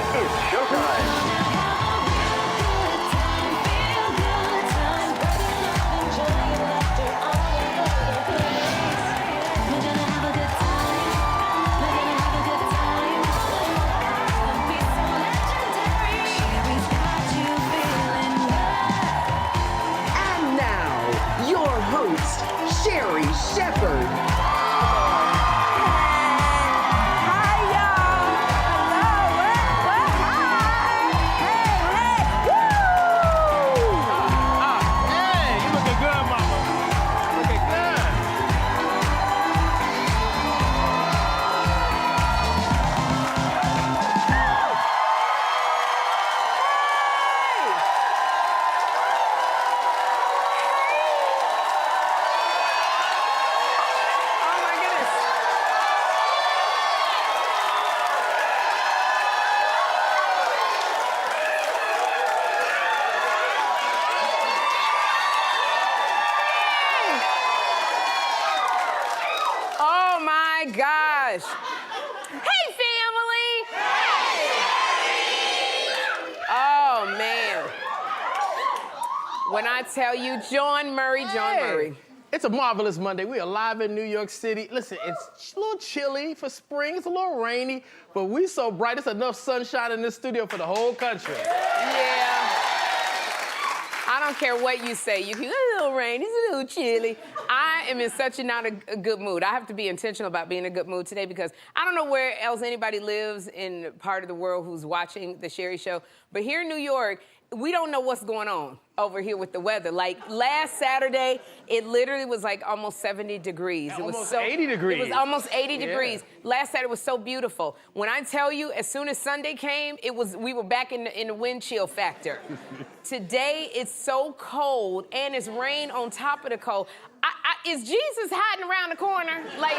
It's showtime. And now, your host, Sherri Shepherd. Gosh. Hey, family. Hey. Oh, man. When I tell you, John Murray. It's a marvelous Monday. We are live in New York City. Listen, it's a little chilly for spring. It's a little rainy, but we so bright. It's enough sunshine in this studio for the whole country. Yeah. I don't care what you say. You can, it's a little rainy, it's a little chilly. I am in such not a good mood. I have to be intentional about being in a good mood today because I don't know where else anybody lives in part of the world who's watching the Sherri Show, but here in New York, we don't know what's going on over here with the weather. Like last Saturday, it literally was like almost 70 degrees. Yeah, it was almost 80 degrees. It was almost 80 degrees. Last Saturday was so beautiful. When I tell you, as soon as Sunday came, we were back in the wind chill factor. Today, it's so cold, and it's rain on top of the cold. Is Jesus hiding around the corner? Like,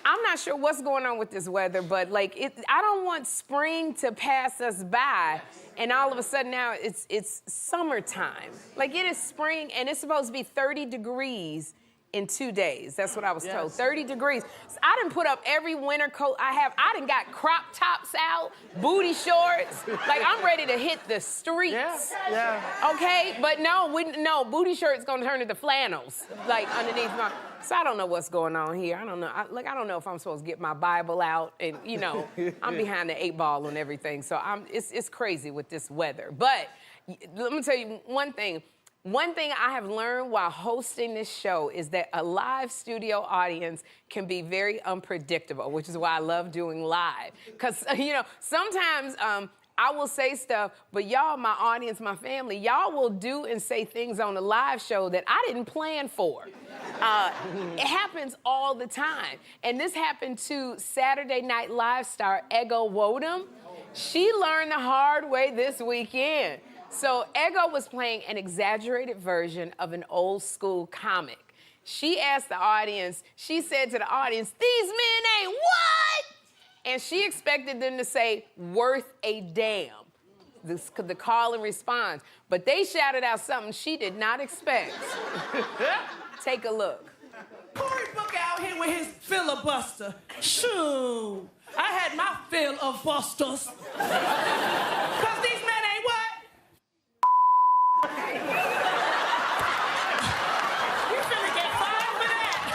I'm not sure what's going on with this weather, but like, I don't want spring to pass us by, and all of a sudden now it's summertime. Like, it is spring, and it's supposed to be 30 degrees in 2 days. That's what I was told. 30 degrees. So I done put up every winter coat I have. I done got crop tops out, booty shorts. Like, I'm ready to hit the streets. Yeah. Okay? But no, booty shorts gonna turn into flannels, like underneath my. So I don't know what's going on here. I don't know. I don't know if I'm supposed to get my Bible out, and I'm behind the 8 ball and everything. So it's crazy with this weather. But let me tell you one thing. One thing I have learned while hosting this show is that a live studio audience can be very unpredictable, which is why I love doing live. Because, sometimes I will say stuff, but y'all, my audience, my family, y'all will do and say things on the live show that I didn't plan for. It happens all the time. And this happened to Saturday Night Live star Ego Wodum. She learned the hard way this weekend. So Ego was playing an exaggerated version of an old school comic. She asked the audience, she said to the audience, "These men ain't what?" And she expected them to say, "Worth a damn." The call and response. But they shouted out something she did not expect. Take a look. Cory Book out here with his filibuster. Shoo! I had my fill of busters. Cause these men ain't what? You finna get fined for that.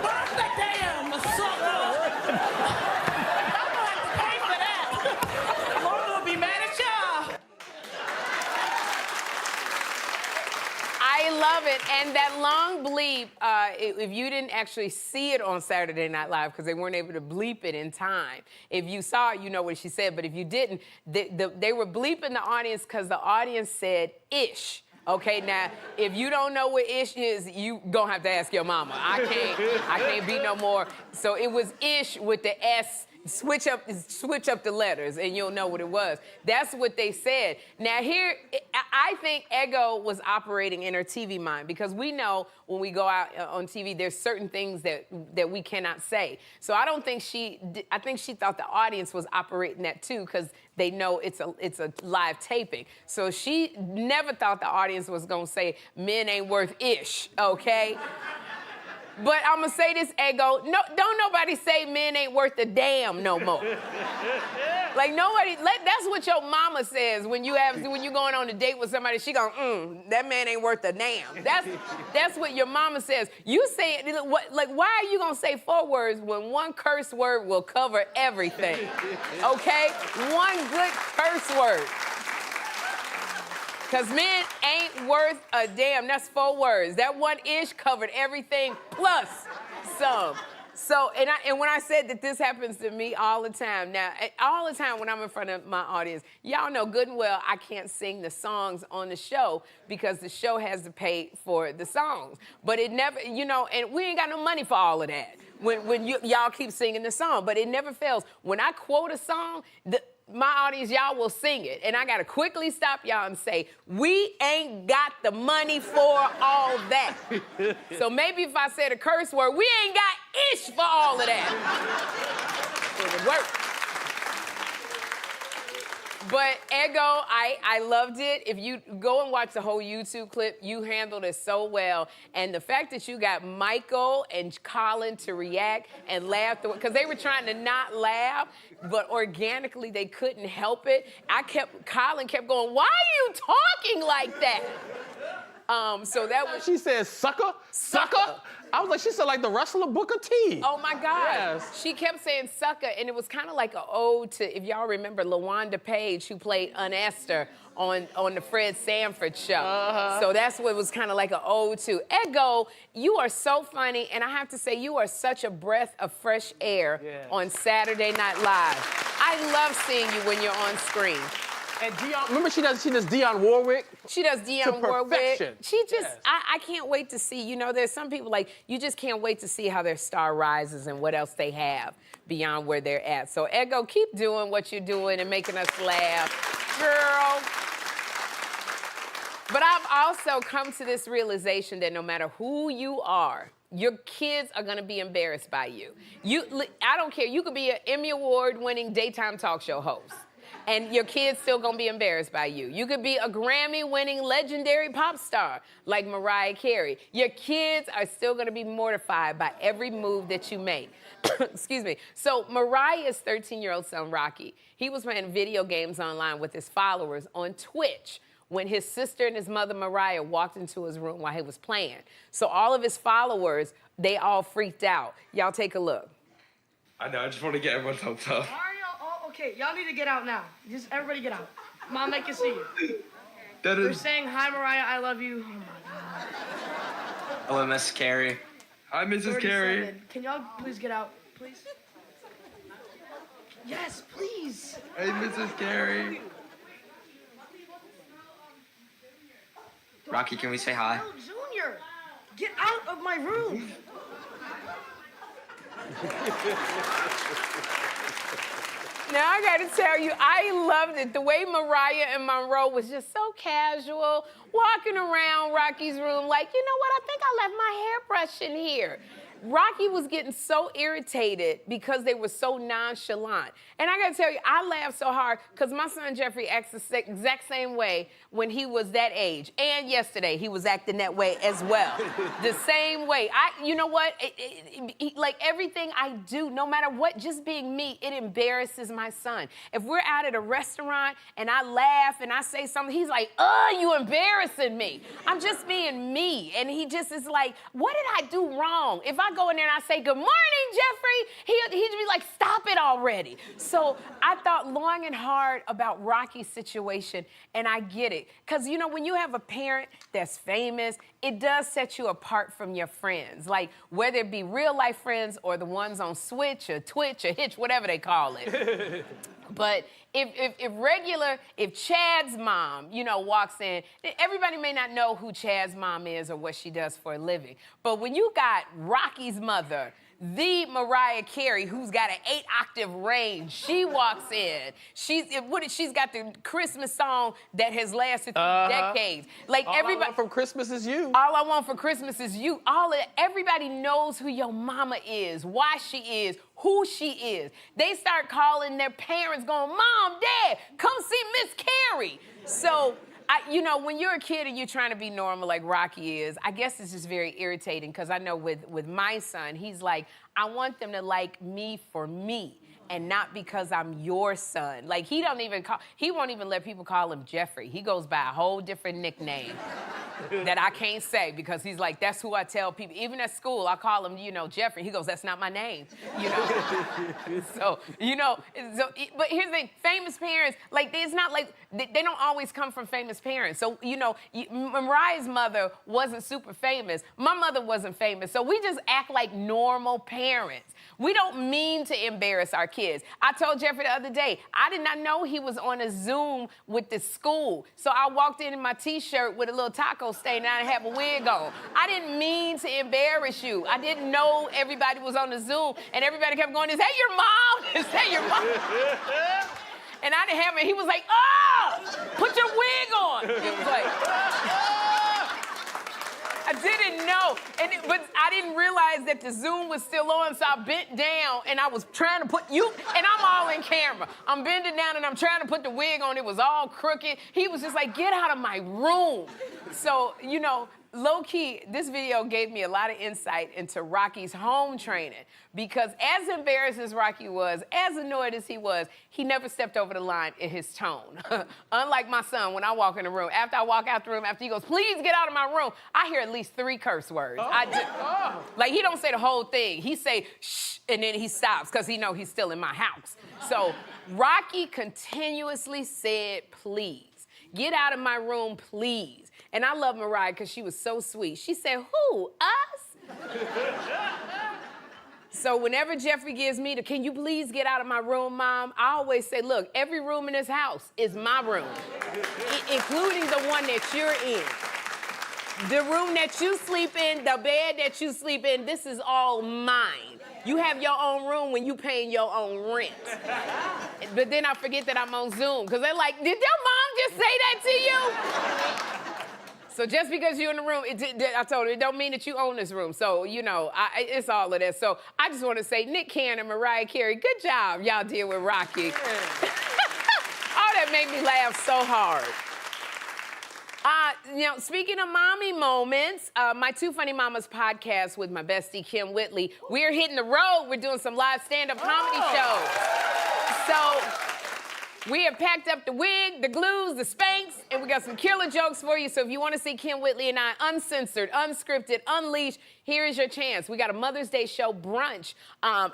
Worth the damn, sucker. I'm gonna have to pay for that. Lord will be mad at y'all. I love it. And that long bleep, if you didn't actually see it on Saturday Night Live, because they weren't able to bleep it in time. If you saw it, you know what she said. But if you didn't, they were bleeping the audience because the audience said ish. Okay, now, if you don't know what ish is, you gonna have to ask your mama. I can't be no more. So it was ish with the S. Switch up the letters and you'll know what it was. That's what they said. Now here, I think Ego was operating in her TV mind because we know when we go out on TV, there's certain things that we cannot say. So I don't think I think she thought the audience was operating that too because they know it's a live taping. So she never thought the audience was gonna say, "Men ain't worth ish," okay? But I'm gonna say this, Ego. No, don't nobody say men ain't worth a damn no more. Like nobody. That's what your mama says when you going on a date with somebody. She going, that man ain't worth a damn. That's what your mama says. You say it. Like why are you gonna say 4 words when one curse word will cover everything? Okay, one good curse word. Because men ain't worth a damn. That's 4 words. That one ish covered everything plus some. So, and when I said that this happens to me all the time, now, all the time when I'm in front of my audience, y'all know good and well I can't sing the songs on the show because the show has to pay for the songs. But it never, and we ain't got no money for all of that when y'all keep singing the song. But it never fails. When I quote a song, my audience, y'all will sing it. And I gotta quickly stop y'all and say, we ain't got the money for all that. So maybe if I said a curse word, we ain't got ish for all of that. It would work. But Ego, I loved it. If you go and watch the whole YouTube clip, you handled it so well. And the fact that you got Michael and Colin to react and laugh, because they were trying to not laugh, but organically they couldn't help it. Colin kept going, why are you talking like that? So that was... She said, sucker? Sucker? I was like, she said like the wrestler Booker T. Oh my God. Yes. She kept saying sucker, and it was kind of like an ode to, if y'all remember, LaWanda Page, who played Esther on the Fred Sanford show. Uh-huh. So that's what it was kind of like an ode to. Ego, you are so funny, and I have to say, you are such a breath of fresh air on Saturday Night Live. I love seeing you when you're on screen. And Dionne, remember she does Dionne Warwick? She does Dionne Warwick. Perfection. She just, I can't wait to see, there's some people like, you just can't wait to see how their star rises and what else they have beyond where they're at. So Ego, keep doing what you're doing and making us laugh. Girl. But I've also come to this realization that no matter who you are, your kids are gonna be embarrassed by you. I don't care, you could be an Emmy Award-winning daytime talk show host, and your kid's still gonna be embarrassed by you. You could be a Grammy-winning legendary pop star like Mariah Carey. Your kids are still gonna be mortified by every move that you make. Excuse me. So Mariah's 13-year-old son, Rocky, he was playing video games online with his followers on Twitch when his sister and his mother, Mariah, walked into his room while he was playing. So all of his followers, they all freaked out. Y'all take a look. I know, I just want to get everyone's hopes up. Okay, y'all need to get out now. Just everybody get out. Mom, they can see you. That is... They're saying, hi, Mariah, I love you. Oh, my God. Hello, Miss Carey. Hi, Mrs. Carey. Can y'all please get out, please? Yes, please. Hey, Mrs. Carey. Rocky, can we say hi? No, Junior, get out of my room. Now, I gotta tell you, I loved it. The way Mariah and Monroe was just so casual, walking around Rocky's room like, you know what, I think I left my hairbrush in here. Rocky was getting so irritated because they were so nonchalant. And I gotta tell you, I laughed so hard because my son Jeffrey acts the exact same way when he was that age. And yesterday, he was acting that way as well. The same way. You know what? Like everything I do, no matter what, just being me, it embarrasses my son. If we're out at a restaurant and I laugh and I say something, he's like, you embarrassing me. I'm just being me. And he just is like, what did I do wrong? If I go in there and I say, good morning, Jeffrey, he'd be like, stop it already. So I thought long and hard about Rocky's situation, and I get it. Because, when you have a parent that's famous, it does set you apart from your friends. Like, whether it be real life friends or the ones on Switch or Twitch or Hitch, whatever they call it. But if Chad's mom, walks in, everybody may not know who Chad's mom is or what she does for a living. But when you got Rocky's mother, the Mariah Carey, who's got an 8-octave range, she walks in. She's got the Christmas song that has lasted through decades. Like All everybody. I Want for Christmas is you. All I want for Christmas is you. Everybody knows who your mama is, why she is, who she is. They start calling their parents, going, Mom, Dad, come see Miss Carey. So You know, when you're a kid and you're trying to be normal like Rocky is, I guess it's just very irritating because I know with my son, he's like, I want them to like me for me and not because I'm your son. Like, he won't even let people call him Jeffrey. He goes by a whole different nickname that I can't say because he's like, that's who I tell people. Even at school, I call him, you know, Jeffrey. He goes, that's not my name, you know? So, you know, but here's the thing, famous parents, like, it's not like, they don't always come from famous parents. So, you know, Mariah's mother wasn't super famous. My mother wasn't famous. So we just act like normal parents. We don't mean to embarrass our kids. I told Jeffrey the other day, I did not know he was on a Zoom with the school. So I walked in my T-shirt with a little taco stain and I didn't have a wig on. I didn't mean to embarrass you. I didn't know everybody was on the Zoom and everybody kept going, is that your mom? Is that your mom? And I didn't have it. He was like, oh, put your wig on. He was like, I didn't know, but I didn't realize that the Zoom was still on, so I bent down and I was trying to put you, and I'm all in camera. I'm bending down and I'm trying to put the wig on. It was all crooked. He was just like, get out of my room. So, you know, low-key, this video gave me a lot of insight into Rocky's home training because as embarrassed as Rocky was, as annoyed as he was, he never stepped over the line in his tone. Unlike my son, when I walk in the room, after I walk out the room, after he goes, please get out of my room, I hear at least 3 curse words. Like, he don't say the whole thing. He say, shh, and then he stops because he know he's still in my house. So Rocky continuously said, please. Get out of my room, please. And I love Mariah because she was so sweet. She said, who, us? So whenever Jeffrey gives me the, can you please get out of my room, Mom? I always say, look, every room in this house is my room, including the one that you're in. The room that you sleep in, the bed that you sleep in, this is all mine. You have your own room when you paying your own rent. But then I forget that I'm on Zoom, because they're like, did your mom just say that to you? So just because you're in the room, I told her, it don't mean that you own this room. So, you know, it's all of that. So I just want to say, Nick Cannon and Mariah Carey, good job y'all did with Rocky. Oh, that made me laugh so hard. You know, speaking of mommy moments, my Two Funny Mamas podcast with my bestie, Kim Whitley, we're hitting the road. We're doing some live stand-up comedy shows. So we have packed up the wig, the glues, the Spanx, and we got some killer jokes for you. So if you want to see Kim Whitley and I uncensored, unscripted, unleashed, here is your chance. We got a Mother's Day show brunch on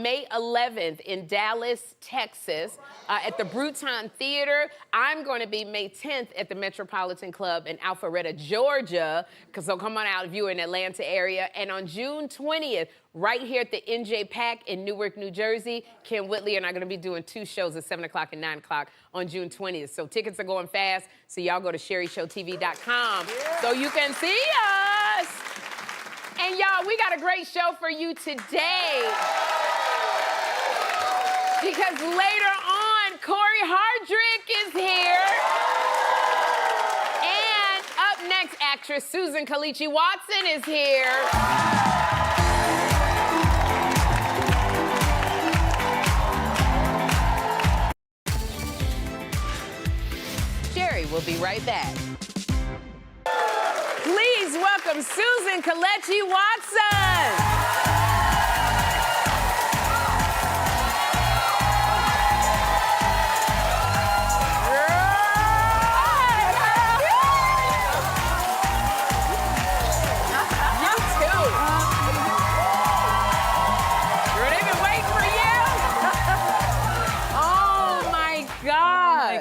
May 11th in Dallas, Texas, at the Bruton Theater. I'm going to be May 10th at the Metropolitan Club in Alpharetta, Georgia. So come on out if you're in the Atlanta area. And on June 20th, right here at the NJ Pack in Newark, New Jersey, Kim Whitley and I are going to be doing 2 shows at 7 o'clock and 9 o'clock on June 20th. So tickets are going fast, so y'all go to SherriShowTV.com so you can see us. And y'all, we got a great show for you today. Because later on, Cory Hardrict is here. And up next, actress Susan Kelechi Watson is here. Sherri will be right back. Please welcome Susan Kelechi Watson.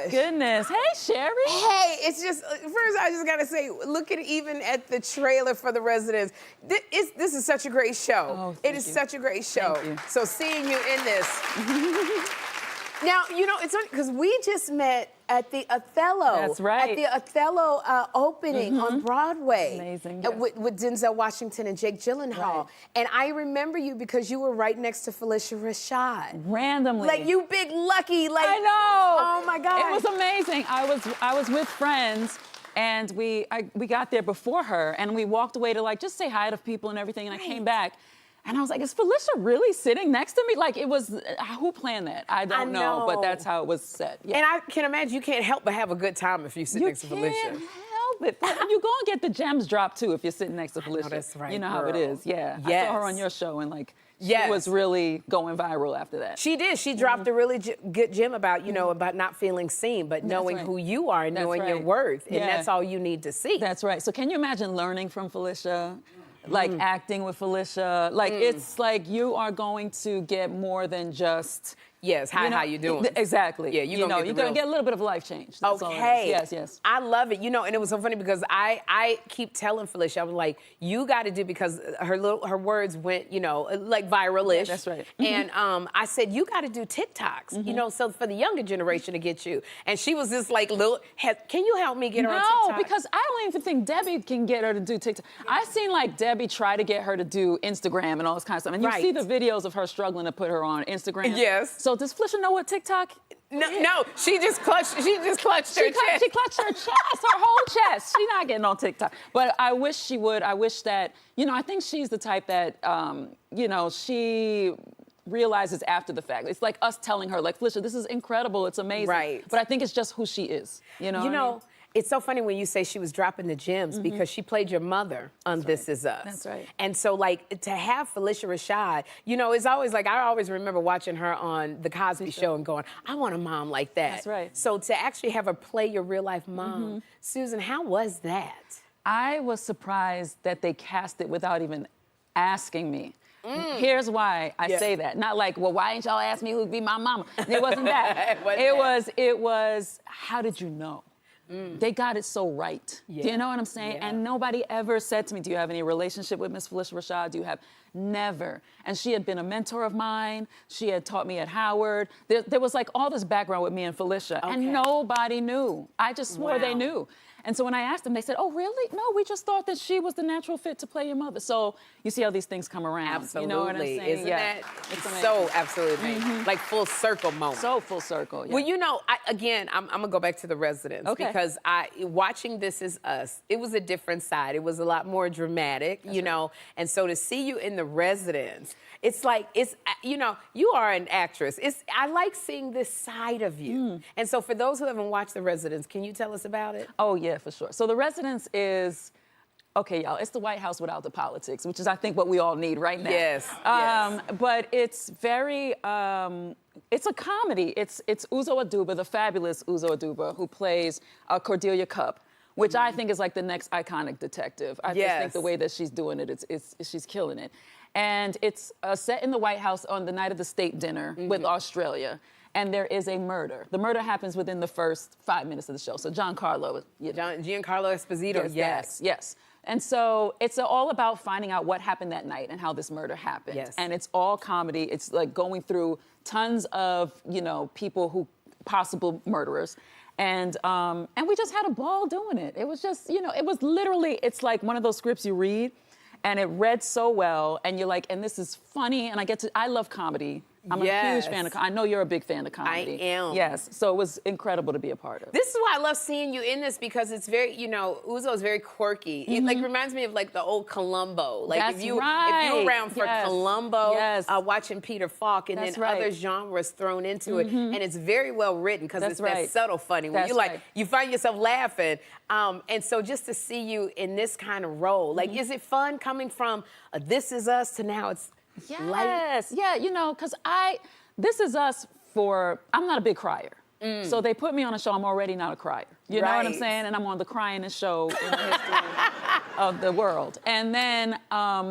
Goodness. Hey, Sherri. Hey, it's just, first I just gotta say, look at even at the trailer for The Residents. This is such a great show. Oh, it is such a great show. Thank you. So seeing you in this. Now, you know, it's funny, because we just met at the Othello. That's right. At the Othello opening on Broadway. Amazing. Yes. With Denzel Washington and Jake Gyllenhaal. Right. And I remember you because you were right next to Felicia Rashad. Randomly. Like, you big lucky, like. I know. Oh my God. It was amazing. I was with friends, and we got there before her, and we walked away to like just say hi to people and everything, and I came back. And I was like, is Felicia really sitting next to me? Like, it was, who planned that? I don't know, but that's how it was set. Yeah. And I can imagine you can't help but have a good time if you sit next to Felicia. You can't help it. You go and get the gems dropped, too, if you're sitting next to Felicia. That's right, You know how it girl. is, yeah. Yes. I saw her on your show, and, like, she Yes. was really going viral after that. She did. She dropped a really good gem about, you know, about not feeling seen, but knowing right. who you are and That's knowing your right. worth. And Yeah. that's all you need to see. That's right. So can you imagine learning from Felicia? Like acting with Felicia? Like, it's like you are going to get more than just... Yes, hi, how you doing? Exactly. Yeah, you're gonna get a little bit of life change. That's all it is. Okay. Yes. I love it. You know, and it was so funny because I keep telling Felicia, I was like, you got to do, because her words went, you know, like viral-ish. Yeah, that's right. And I said, you got to do TikToks, you know, so for the younger generation to get you. And she was just like, can you help me get her on TikTok? No, because I don't even think Debbie can get her to do TikTok. I seen like Debbie try to get her to do Instagram and all this kind of stuff. And you see the videos of her struggling to put her on Instagram. Yes. So does Felicia know what TikTok? No, she just clutched her chest. She clutched her chest, her whole chest. She's not getting on TikTok. But I wish she would. I wish that, you know, I think she's the type that, you know, she realizes after the fact. It's like us telling her, like, Felicia, this is incredible, it's amazing. Right. But I think it's just who she is. You know what I mean? It's so funny when you say she was dropping the gems because she played your mother on This Is Us. That's right. And so, like, to have Felicia Rashad, you know, it's always like, I always remember watching her on The Cosby Show and going, I want a mom like that. That's right. So to actually have her play your real life mom, Susan, how was that? I was surprised that they cast it without even asking me. Here's why I say that. Not like, well, why ain't y'all ask me who'd be my mama? It wasn't that. It was, how did you know? They got it so right. Do you know what I'm saying? Yeah. And nobody ever said to me, do you have any relationship with Miss Felicia Rashad? Do you have? Never. And she had been a mentor of mine. She had taught me at Howard. There was like all this background with me and Felicia. And nobody knew. I just swore they knew. And so when I asked them, they said, oh, really? No, we just thought that she was the natural fit to play your mother. So you see how these things come around. Absolutely. You know what I'm saying? Isn't that so absolutely amazing? Like full circle moment. So full circle, yeah. Well, you know, I'm going to go back to the residents. Okay. Because watching This Is Us, it was a different side. It was a lot more dramatic, you know. And so to see you in the residents, it's like, you know, you are an actress. I like seeing this side of you. And so for those who haven't watched the residents, can you tell us about it? Oh, yeah, for sure. So The Residence is, okay, y'all, it's the White House without the politics, which is, I think, what we all need right now. Yes, But it's very, it's a comedy. It's Uzo Aduba, the fabulous Uzo Aduba, who plays Cordelia Cupp, which I think is like the next iconic detective. I just think the way that she's doing it, she's killing it. And it's set in the White House on the night of the state dinner with Australia. And there is a murder. The murder happens within the first 5 minutes of the show. So Giancarlo. Giancarlo Esposito, yes. And so it's all about finding out what happened that night and how this murder happened. Yes. And it's all comedy. It's like going through tons of, you know, people who, possible murderers. And we just had a ball doing it. It was just, you know, it was literally, it's like one of those scripts you read and it read so well and you're like, and this is funny and I love comedy. I'm a huge fan of comedy. I know you're a big fan of comedy. I am. Yes, so it was incredible to be a part of. This is why I love seeing you in this because it's very, you know, Uzo is very quirky. It like reminds me of like the old Columbo. Like That's if you right. were around for Columbo, watching Peter Falk, and That's then right. other genres thrown into it, and it's very well written because it's right. that subtle funny when That's you like right. you find yourself laughing, and so just to see you in this kind of role, like is it fun coming from This Is Us to now it's light? Yeah, you know, because This Is Us I'm not a big crier. So they put me on a show, I'm already not a crier. You know what I'm saying? And I'm on the cryingest show in the history of the world. And then,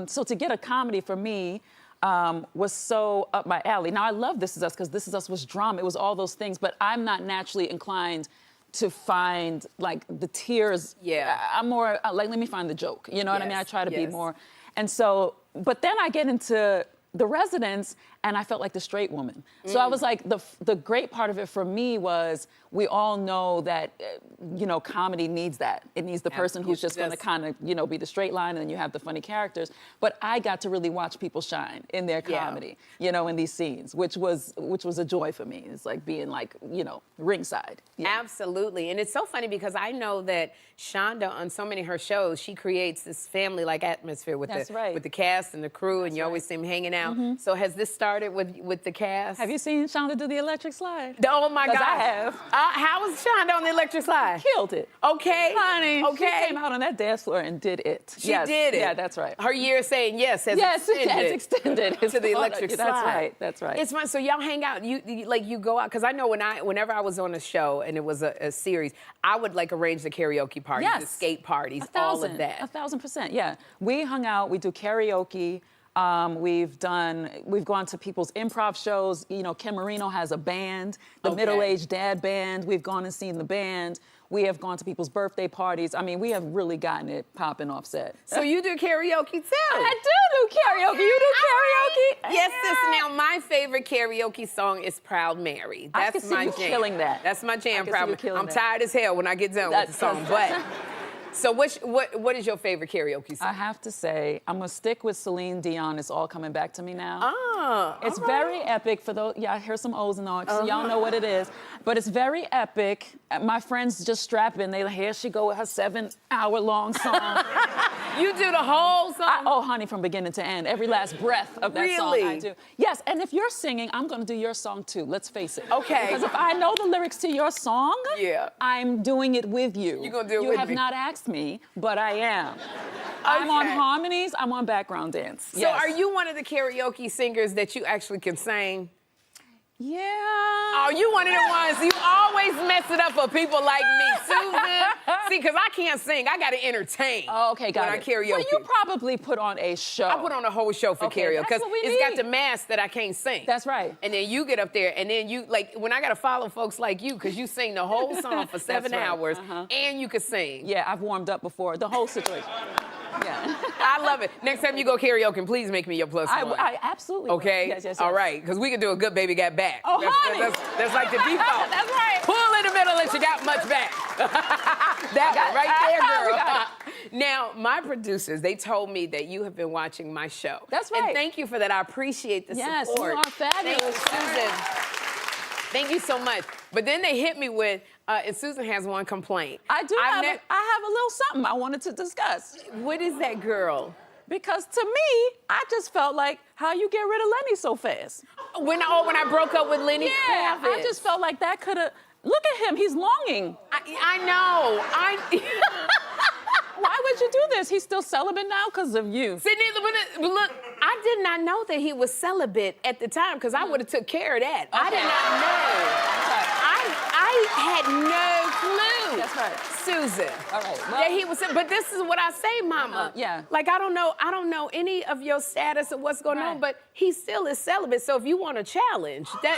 so to get a comedy for me was so up my alley. Now, I love This Is Us because This Is Us was drama. It was all those things, but I'm not naturally inclined to find, like, the tears. Yeah. I'm more, like, let me find the joke. You know what I mean? I try to be more. And so, but then I get into The Residents, and I felt like the straight woman. So I was like, the great part of it for me was we all know that, you know, comedy needs that. It needs the person who's just going to kind of, you know, be the straight line, and then you have the funny characters. But I got to really watch people shine in their comedy, you know, in these scenes, which was a joy for me. It's like being like, you know, ringside. Yeah. Absolutely. And it's so funny because I know that Shonda, on so many of her shows, she creates this family-like atmosphere with with the cast and the crew, and you always see them hanging out. So has this started with the cast? Have you seen Shonda do the electric slide? Oh my God! I have. How was Shonda on the electric slide? Killed it. Okay. Honey, Okay. she came out on that dance floor and did it. She did it. Yeah, that's right. Her year saying yes has extended to the electric slide. That's right. That's right. It's fun. So y'all hang out. You go out, because I know whenever I was on a show and it was a series, I would like arrange the karaoke parties, the skate parties, all of that. 1,000%. Yeah, we hung out. We do karaoke. We've gone to people's improv shows. You know, Ken Marino has a band, the Middle-Aged Dad Band. We've gone and seen the band. We have gone to people's birthday parties. I mean, we have really gotten it popping off set. So you do karaoke too? I do karaoke. You do karaoke? Yes, sis. Now, my favorite karaoke song is Proud Mary. That's I can see my you jam. killing that. That's my jam, Proud Mary. I'm that. tired as hell when I get done with the song, but... So what is your favorite karaoke song? I have to say, I'm gonna stick with Celine Dion. It's all coming back to me now. Ah, it's very epic for those. Yeah, I hear some O's and O's, so y'all know what it is. But it's very epic. My friends just strap in. They here she go with her 7-hour-long song. You do the whole song? Oh, honey, from beginning to end. Every last breath of that song I do. Yes, and if you're singing, I'm gonna do your song too. Let's face it. Okay. Because if I know the lyrics to your song, I'm doing it with you. You're gonna do it with me. You have not asked me, but I am. I'm on harmonies, I'm on background dance. So are you one of the karaoke singers that you actually can sing? Yeah. Oh, you one of the ones, you always mess it up for people like me. Susan, see, because I can't sing, I got to entertain. Oh, okay, got it. When I karaoke. Well, you probably put on a show. I put on a whole show for karaoke, because it's got the mask that I can't sing. That's right. And then you get up there, and then you, like, when I got to follow folks like you, because you sing the whole song for 7 hours, and you can sing. Yeah, I've warmed up before, the whole situation. Yeah. I love it. Next time you go karaoke, please make me your plus one. I absolutely will. Okay? Yes. All right, because we can do a good baby got back. Oh, honey. That's like the default. That's right. Pull in the middle and she got much back. That right there, girl. Now, my producers, they told me that you have been watching my show. That's right. And thank you for that. I appreciate the support. Yes, you are fabulous. Thank you, Susan. Thank you so much. But then they hit me with, and Susan has one complaint. I have a little something I wanted to discuss. What is that, girl? Because to me, I just felt like, how you get rid of Lenny so fast? When I broke up with Lenny Yeah, Kravitz. I just felt like that could have, look at him, he's longing. I know, Why would you do this? He's still celibate now because of you. Sydney, but look, I did not know that he was celibate at the time, because I would have took care of that. I did not know. I had no clue. That's right. Susan. All right. Well, That he was, but this is what I say, Mama. Yeah. Like, I don't know any of your status or what's going on, but he still is celibate. So if you want a challenge, then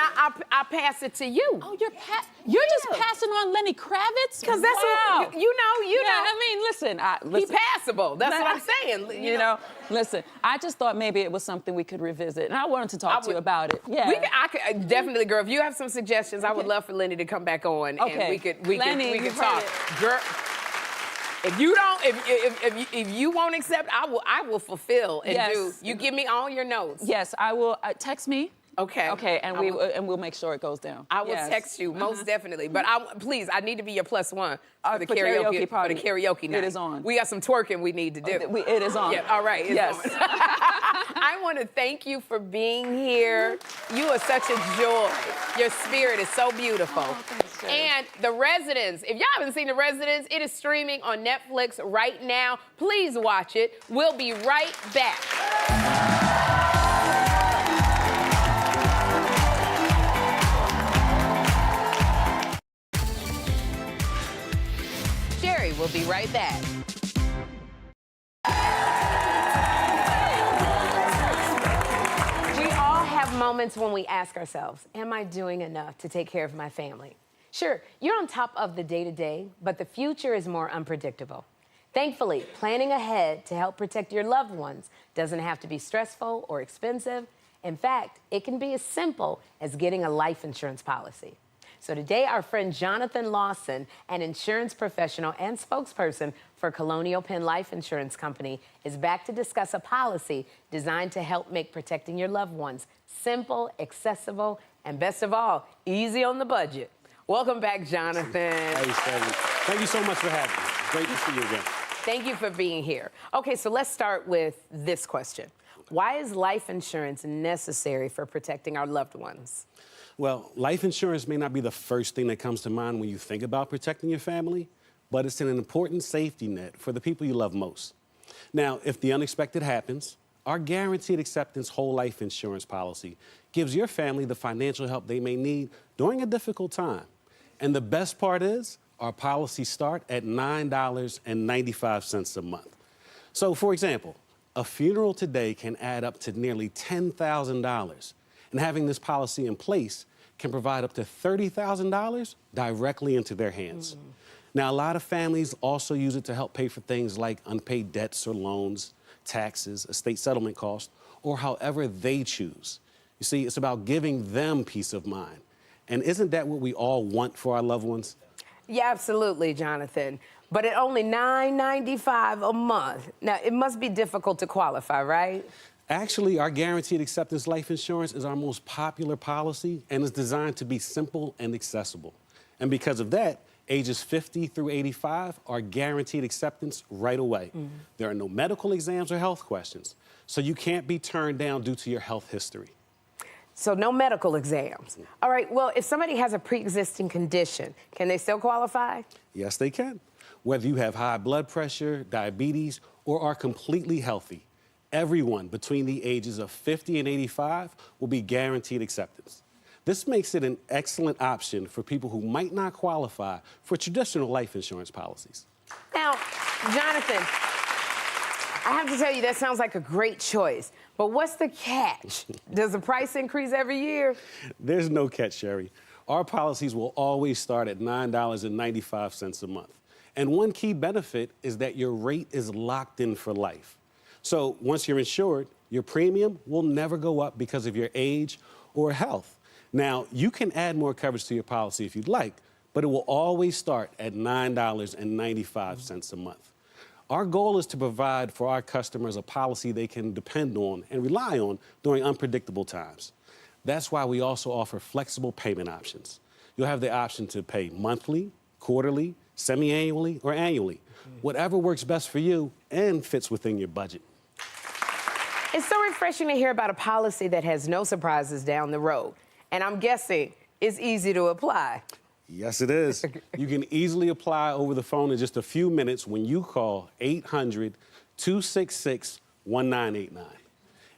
I pass it to you. Oh, you're just passing on Lenny Kravitz? Because that's what, you know. I mean, listen. He's passable. That's what I'm saying. You know, listen, I just thought maybe it was something we could revisit, and I wanted to talk to you about it. Yeah. I could definitely, girl, if you have some suggestions, I would love for Lenny to come back on, and we could talk. Girl, if you don't, if you won't accept, I will fulfill and do. You give me all your notes. Yes, I will. Text me. Okay. Okay, and we'll make sure it goes down. I will text you, most definitely. But please, I need to be your plus one for the karaoke party. For the karaoke night. It is on. We got some twerking we need to do. It is on. Yeah, all right. Yes. I want to thank you for being here. You are such a joy. Your spirit is so beautiful. Oh, thanks, Sherri. And The Residents, if y'all haven't seen The Residents, it is streaming on Netflix right now. Please watch it. We'll be right back. Sherri will be right back. We all have moments when we ask ourselves, am I doing enough to take care of my family? Sure, you're on top of the day-to-day, but the future is more unpredictable. Thankfully, planning ahead to help protect your loved ones doesn't have to be stressful or expensive. In fact, it can be as simple as getting a life insurance policy. So today, our friend Jonathan Lawson, an insurance professional and spokesperson for Colonial Penn Life Insurance Company, is back to discuss a policy designed to help make protecting your loved ones simple, accessible, and best of all, easy on the budget. Welcome back, Jonathan. Hey, Sherri. Thank you so much for having me. Great to see you again. Thank you for being here. Okay, so let's start with this question. Why is life insurance necessary for protecting our loved ones? Well, life insurance may not be the first thing that comes to mind when you think about protecting your family, but it's an important safety net for the people you love most. Now, if the unexpected happens, our guaranteed acceptance whole life insurance policy gives your family the financial help they may need during a difficult time. And the best part is, our policies start at $9.95 a month. So, for example, a funeral today can add up to nearly $10,000. And having this policy in place can provide up to $30,000 directly into their hands. Now, a lot of families also use it to help pay for things like unpaid debts or loans, taxes, estate settlement costs, or however they choose. You see, it's about giving them peace of mind. And isn't that what we all want for our loved ones? Yeah, absolutely, Jonathan. But at only $9.95 a month. Now, it must be difficult to qualify, right? Actually, our guaranteed acceptance life insurance is our most popular policy and is designed to be simple and accessible. And because of that, ages 50 through 85 are guaranteed acceptance right away. There are no medical exams or health questions, so you can't be turned down due to your health history. So no medical exams. All right, well, if somebody has a pre-existing condition, can they still qualify? Yes, they can. Whether you have high blood pressure, diabetes, or are completely healthy, everyone between the ages of 50 and 85 will be guaranteed acceptance. This makes it an excellent option for people who might not qualify for traditional life insurance policies. Now, Jonathan, I have to tell you, that sounds like a great choice. But what's the catch? Does the price increase every year? There's no catch, Sherri. Our policies will always start at $9.95 a month. And one key benefit is that your rate is locked in for life. So once you're insured, your premium will never go up because of your age or health. Now, you can add more coverage to your policy if you'd like, but it will always start at $9.95 a month. Our goal is to provide for our customers a policy they can depend on and rely on during unpredictable times. That's why we also offer flexible payment options. You'll have the option to pay monthly, quarterly, semi-annually, or annually, whatever works best for you and fits within your budget. It's so refreshing to hear about a policy that has no surprises down the road. And I'm guessing it's easy to apply. Yes, it is. You can easily apply over the phone in just a few minutes when you call 800-266-1989.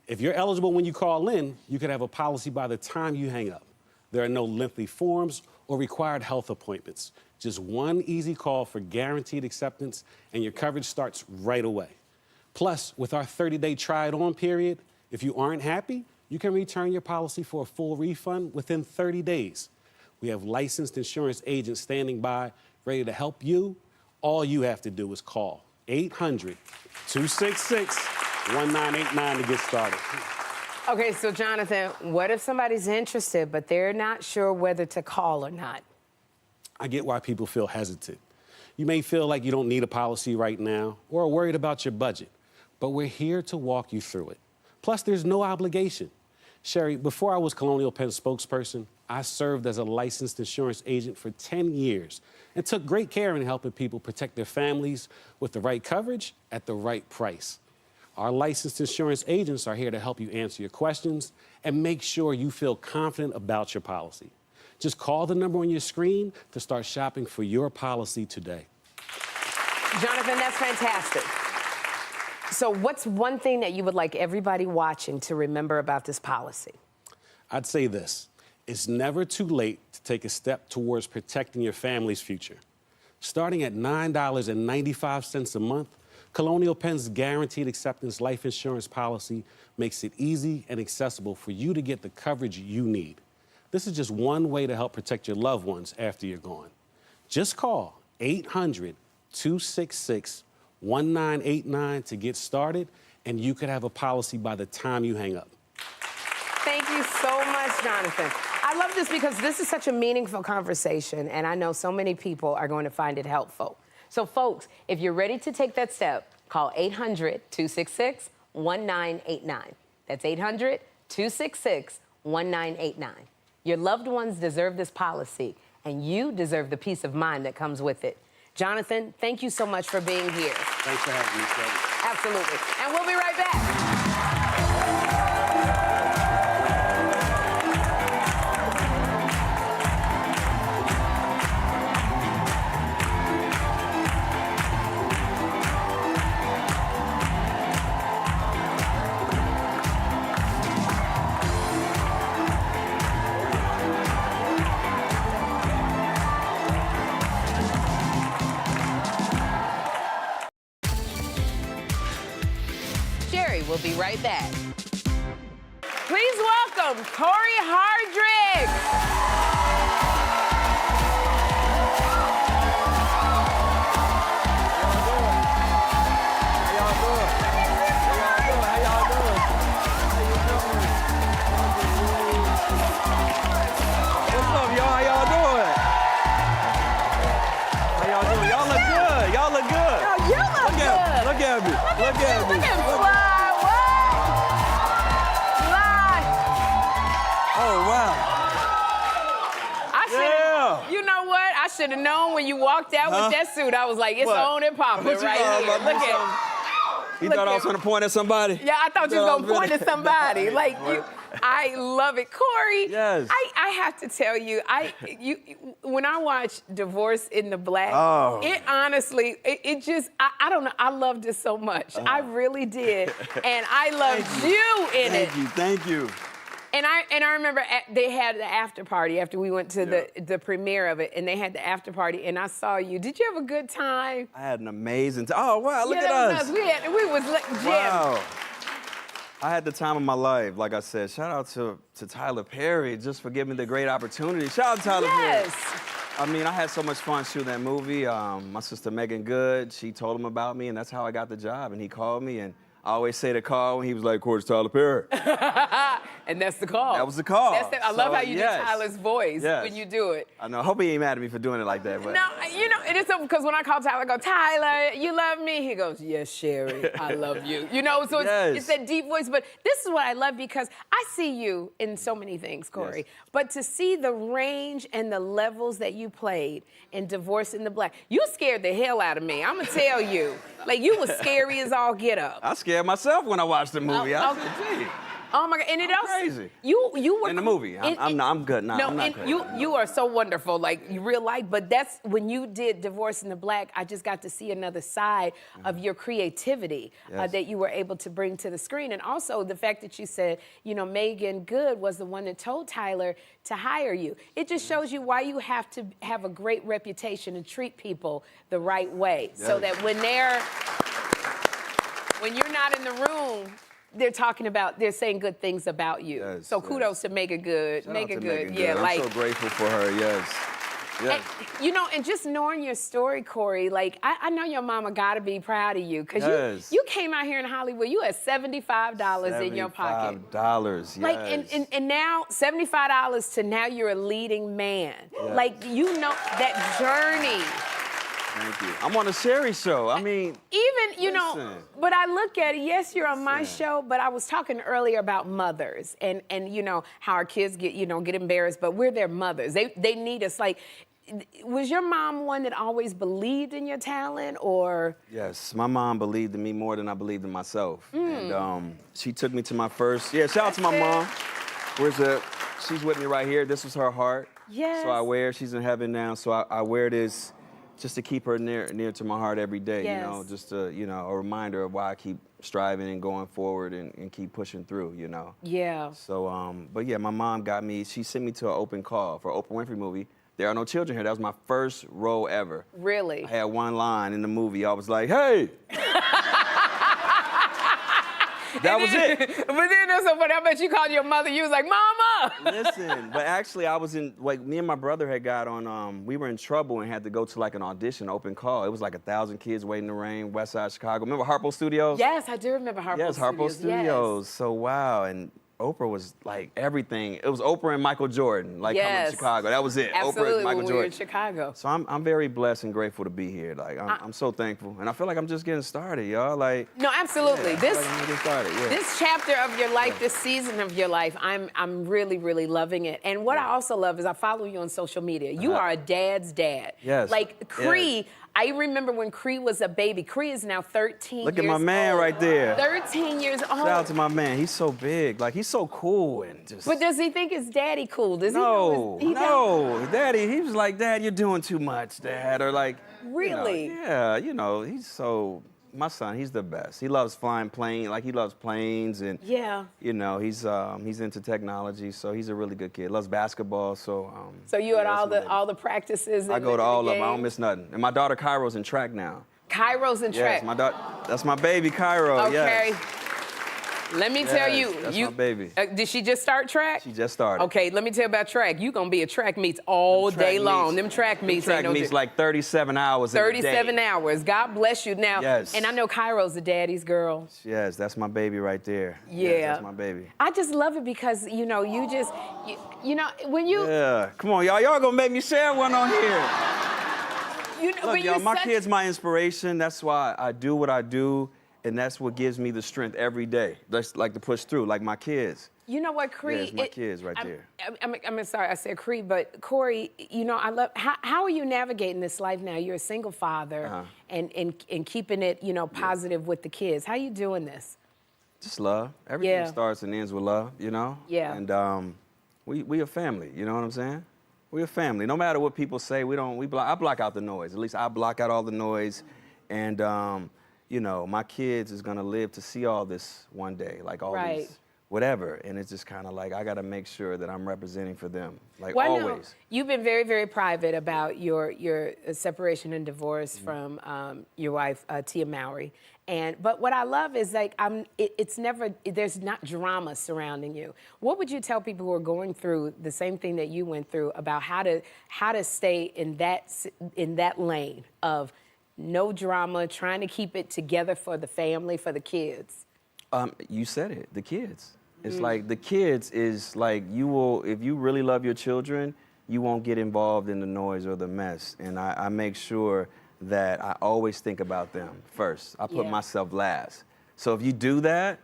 If you're eligible when you call in, you could have a policy by the time you hang up. There are no lengthy forms or required health appointments. Just one easy call for guaranteed acceptance, and your coverage starts right away. Plus, with our 30-day try-it-on period, if you aren't happy, you can return your policy for a full refund within 30 days. We have licensed insurance agents standing by, ready to help you. All you have to do is call 800-266-1989 to get started. Okay, so Jonathan, what if somebody's interested, but they're not sure whether to call or not? I get why people feel hesitant. You may feel like you don't need a policy right now or are worried about your budget, but we're here to walk you through it. Plus, there's no obligation. Sherri, before I was Colonial Penn's spokesperson, I served as a licensed insurance agent for 10 years and took great care in helping people protect their families with the right coverage at the right price. Our licensed insurance agents are here to help you answer your questions and make sure you feel confident about your policy. Just call the number on your screen to start shopping for your policy today. Jonathan, that's fantastic. So what's one thing that you would like everybody watching to remember about this policy? I'd say this. It's never too late to take a step towards protecting your family's future. Starting at $9.95 a month, Colonial Penn's guaranteed acceptance life insurance policy makes it easy and accessible for you to get the coverage you need. This is just one way to help protect your loved ones after you're gone. Just call 800-266-1989 1989 to get started, and you could have a policy by the time you hang up. Thank you so much, Jonathan. I love this because this is such a meaningful conversation, and I know so many people are going to find it helpful. So, folks, if you're ready to take that step, call 800-266-1989. That's 800-266-1989. Your loved ones deserve this policy, and you deserve the peace of mind that comes with it. Jonathan, thank you so much for being here. Thanks for having me, Shirley. Absolutely. And we'll be right back. Sherri will be right back. Please welcome Cory Hardrict. What's up, y'all? How y'all doing? How y'all doing? Y'all look good. Y'all look good. Oh, you look good. Look at me. Look at me. Look at him fly. What? Fly. Oh, wow. I should. You know what? I should have known when you walked out with that suit. I was like, it's What? on and popping What you right thought here. about Look me? at. You Look thought I at- was going to point at somebody? Yeah, I thought you was gonna point at somebody. Nah. Like you, I love it, Cory. Yes. I have to tell you, when I watch Divorce in the Black, Oh. it honestly, it just, I don't know, I loved it so much. I really did, and I loved you in it. Thank you. And I remember they had the after party after we went to the premiere of it, and they had the after party, and I saw you. Did you have a good time? I had an amazing time. Oh, wow, look Yeah, at that us. was us. We was jamming. Wow. I had the time of my life. Like I said, shout out to Tyler Perry just for giving me the great opportunity. Shout out to Tyler Yes. Perry. I mean, I had so much fun shooting that movie. My sister Megan Good, she told him about me, and that's how I got the job. And he called me, and I always say the call when he was like, Cory, it's Tyler Perry. And that's the call. That was the call. I love how you yes. do Tyler's voice Yes. when you do it. I know. I hope he ain't mad at me for doing it like that. But No, you know, it is something because when I call Tyler, I go, Tyler, you love me? He goes, yes, Sherri, I love you. You know, so it's that deep voice. But this is what I love because I see you in so many things, Cory. Yes. But to see the range and the levels that you played in Divorce in the Black, you scared the hell out of me. I'm going to tell you. Like, you was scary as all get up. I scared myself when I watched the movie. I said, gee. Oh my God! And it also crazy. You were In the movie. I'm good now. No, I'm not and crazy. you are so wonderful, like real life. But that's when you did Divorce in the Black. I just got to see another side of your creativity Yes. that you were able to bring to the screen, and also the fact that you said, you know, Megan Good was the one that told Tyler to hire you. It just shows you why you have to have a great reputation and treat people the right way, so that when you're not in the room, they're saying good things about you. Yes, So kudos to Megan Good. Shout out Megan to Good, Megan yeah, Good. like. I'm so grateful for her, yes. Yes. And, you know, and just knowing your story, Cory, like, I know your mama gotta be proud of you, because Yes. you came out here in Hollywood, you had $75 in your pocket. $75, yes. Like, and now, $75 to now you're a leading man. Yeah. Like, you know, that journey. Thank you. I'm on a Sherri show. I mean, Even, you know, listen. but I look at it, yes, you're on my Listen. show, but I was talking earlier about mothers and you know, how our kids get embarrassed, but we're their mothers. They need us. Like, was your mom one that always believed in your talent, or? yes, my mom believed in me more than I believed in myself. And she took me to my first, shout out to my mom. She's with me right here. This was her heart. Yes. So I wear, she's in heaven now, so I wear this just to keep her near to my heart every day, Yes. you know, just a reminder of why I keep striving and going forward and keep pushing through, you know. Yeah. So, but yeah, my mom she sent me to an open call for an Oprah Winfrey movie. There Are No Children Here. That was my first role ever. Really? I had one line in the movie. I was like, hey! That was it. But then there's somebody, I bet you called your mother, you was like, Mama! Listen, but actually I was in, like, me and my brother had got on, we were in trouble and had to go to like an audition, open call. It was like 1,000 kids waiting in the rain, West Side Chicago. Remember Harpo Studios? Yes, I do remember Harpo Yes, Harpo Studios. Yes. So wow, and Oprah was like everything. It was Oprah and Michael Jordan, like coming to Chicago. That was it. Absolutely, Oprah and Michael when Jordan. we were in Chicago. So I'm very blessed and grateful to be here. Like I'm so thankful, and I feel like I'm just getting started, y'all. Like no, absolutely. Yeah, I'm getting started. Yeah. This chapter of your life, this season of your life, I'm really, really loving it. And what I also love is I follow you on social media. You are a dad's dad. Yes. Like Cree. I remember when Cree was a baby. Cree is now 13 years old. Look at my man right there. 13 years old. Shout out to my man. He's so big. Like, he's so cool and just... But does he think his daddy cool? Does no, he no. Daddy, he was like, Dad, you're doing too much, Dad. Or like... Really? He's so... My son, he's the best. He loves flying planes. Like, he loves planes and... Yeah. He's into technology, so he's a really good kid. Loves basketball, so... So you at all the practices? I go to all of them. I don't miss nothing. And my daughter Cairo's in track now. Cairo's in track? Yes, my daughter. That's my baby, Cairo. Okay. Yes. Let me tell you. That's my baby. Did she just start track? She just started. Okay, let me tell you about track. You gonna be at track meets all day long. Them track meets. Track meets like 37 hours. 37 hours. God bless you. Now, yes. And I know Cairo's a daddy's girl. Yes, that's my baby right there. Yeah. Yes, that's my baby. I just love it because, you know, when you... Yeah, come on, y'all. Y'all gonna make me share one on here. Look, y'all, my kid's my inspiration. That's why I do what I do. And that's what gives me the strength every day. That's like to push through, like my kids. You know what, Cree? Yeah, it's my kids right there. I'm sorry, I said Cree, but Cory, you know, I love, how are you navigating this life now? You're a single father and keeping it, you know, positive with the kids. How you doing this? Just love. Everything starts and ends with love, you know? Yeah. And we a family, you know what I'm saying? We're a family. No matter what people say, I block out the noise. At least I block out all the noise. And, you know, my kids is gonna live to see all this one day, like all these, whatever. And it's just kind of like, I gotta make sure that I'm representing for them, like always. No, you've been very, very private about your separation and divorce from your wife, Tia Mowry. But what I love is like, there's not drama surrounding you. What would you tell people who are going through the same thing that you went through about how to stay in that lane of no drama, trying to keep it together for the family, for the kids? You said it, the kids. It's like the kids is like, if you really love your children, you won't get involved in the noise or the mess. And I make sure that I always think about them first. I put myself last. So if you do that,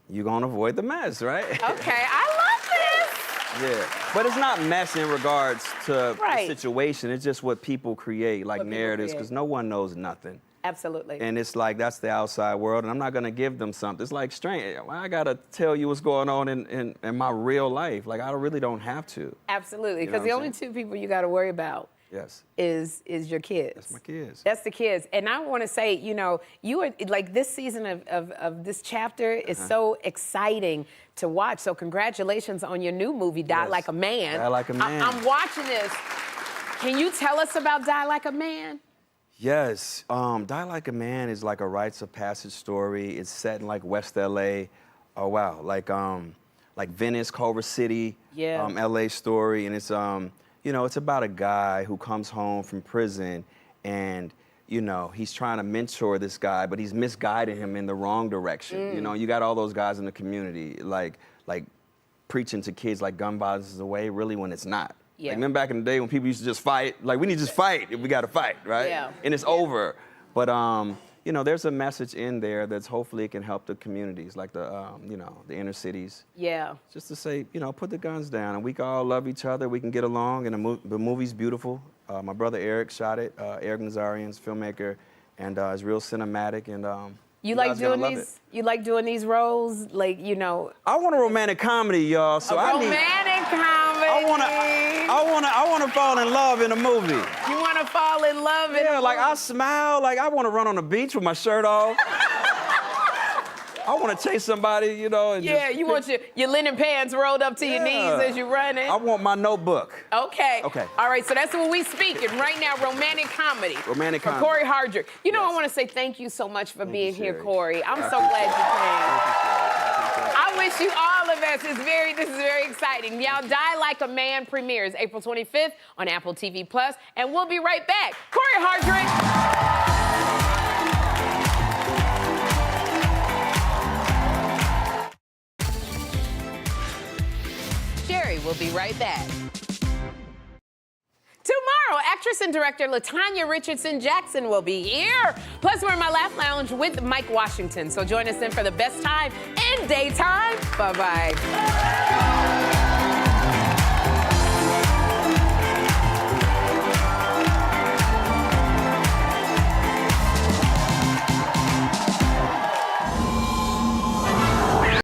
you're gonna avoid the mess, right? Okay, I love this. Yeah, but it's not mess in regards to the situation. It's just what people create, like narratives, because no one knows nothing. Absolutely. And it's like, that's the outside world, and I'm not gonna give them something. It's like strange. I gotta tell you what's going on in my real life. Like, I really don't have to. Absolutely, because the only two people you gotta worry about is your kids. That's my kids. That's the kids. And I want to say, you know, you are like, this season of this chapter is so exciting to watch. So congratulations on your new movie, Die Like a Man. Die Like a Man. I'm watching this. Can you tell us about Die Like a Man? Yes, Die Like a Man is like a rites of passage story. It's set in like West LA. Oh wow, like Venice, Culver City, LA story, and it's you know, it's about a guy who comes home from prison and, you know, he's trying to mentor this guy, but he's misguiding him in the wrong direction. You know, you got all those guys in the community, like preaching to kids like gun violence is the way, really, when it's not. Like, remember back in the day when people used to just fight? Like, we need to just fight if we got to fight, right? Yeah. And it's over. But, you know, there's a message in there that's hopefully it can help the communities, like you know, the inner cities. Yeah. Just to say, you know, put the guns down and we can all love each other. We can get along, and the movie's beautiful. My brother Eric shot it. Eric Nazarian's filmmaker, and it's real cinematic. And you like doing these? You like doing these roles, like, you know? I want a romantic comedy, y'all. So romantic comedy. I wanna fall in love in a movie. You wanna fall in love in a movie? Like, I smile, like I wanna run on the beach with my shirt off. I wanna chase somebody, you know. And you want your linen pants rolled up to your knees as you're running. I want my notebook. Okay. Okay. All right, so that's what we speaking right now, romantic comedy. Romantic comedy. For Cory Hardrict. You know, I wanna say thank you so much for being here, Cory. I'm so glad you came. I wish you all the best. This is very exciting. Y'all, Die Like a Man premieres April 25th on Apple TV+, and we'll be right back. Cory Hardrict. Sherri will be right back. Tomorrow, actress and director LaTanya Richardson Jackson will be here. Plus, we're in my Laugh Lounge with Mike Washington. So join us then for the best time in daytime. Bye-bye.